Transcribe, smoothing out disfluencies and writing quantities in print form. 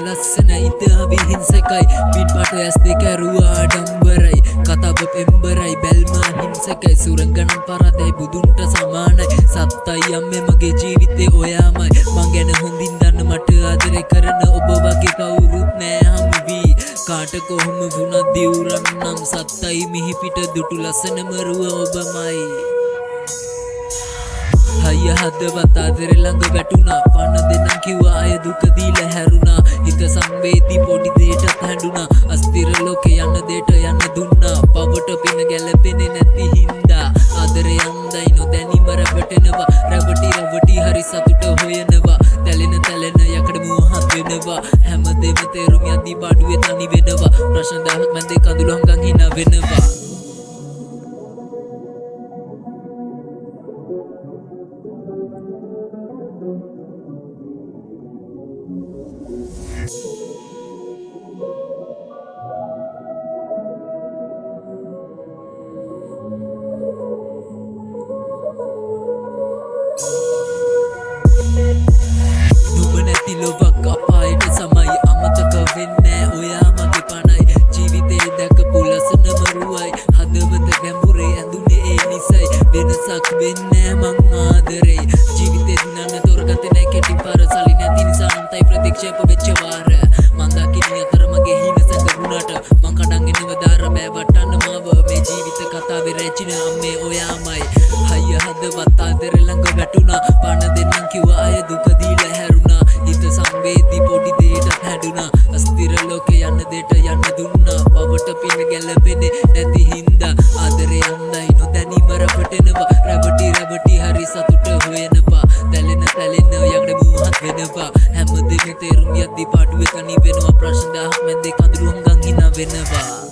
ලස්සන ඉතාවි හිංසකයි පිටපට ඇස් දෙක ඇරුවා ආඩම්බරයි කතාව පෙම්බරයි බැල්ම හිංසකයි සුරංගනම් පරදයි බුදුන්ට සමානයි සත්තයි අම්මේ මගේ ජීවිතේ ඔයාමයි මං ගැන හොඳින් දන්න මට ආදරේ කරන ඔබ වගේ කවුරුත් නෑ හමු වී කාට කොහොම වුණත් දිවුරන් නම් සත්තයි මිහි පිට දුටු ලස්සනම රුව ඔබමයි හය හදවත් ආදරේ ළඟ වැටුණා පණ දෙනම් කිව්වා අය දුක දීලා හැරුණා හිත සංවේදී පොඩි දෙයටත් හැඬුණා අස්තිර ලෝකේ යන දෙයට යන්න දුන්නා පවට පින ගැලපෙන්නේ නැති හින්දා ආදරේ යන්දයි නොදැනීම රැවටෙනවා රැවටි හරි සතුට හොයනවා තැලෙන යකඩ මුවහත් වෙනවා හැමදේම තේරුම් යද්දී පාඩුවේ තනි වෙනවා ප්‍රශ්න දහයක් මැද කඳුළු හංගන් hina වෙනවා ලොවක් අපායට සමයි අමතක වෙන්නේ ඔයා මගේ පණයි ජීවිතේ දැකපු ලස්සනම රුවයි හදවත ගැඹුරේ ඇඳුනේ ඒ නිසයි වෙනසක් වෙන්නේ මං ආදරේ ජීවිතේ නන්න තොරගත්තේ නැ කෙටි පාර සලි නැති නිසා අන්තයි ප්‍රතික්ෂේප වෙච්ච වාර මං දකින්නේ අතර මගේ හින සැඟුණාට මං කඩන් එනව දාර බෑ වටන්න මාව මේ ජීවිත කතාවේ රැචින අම්මේ ඔයාමයි හය හදවත් ආදරේ ළඟ වැටුණා පණ දෙන්නම් කිව්වා අය දුක දීලා හැරුණා හිත සංවේදී පොඩි දෙයටත් හැඬුණා අස්තිර ලෝකේ යන්න දෙයට යන්න දුන්නා පවට පින ගැලපෙන්නේ නැති හින්දා ආදරේ යන්නයි නොදැනීම රැවටෙනවා රැවටි හරි සතුට හොයනවා තැලෙන යකඩ මුවහත් වෙනවා හැමදේම තේරුම් යද්දී පාඩුවේ තනි වෙනවා ප්‍රශ්න දහයක් මැද කඳුළු හංගන් hina වෙනවා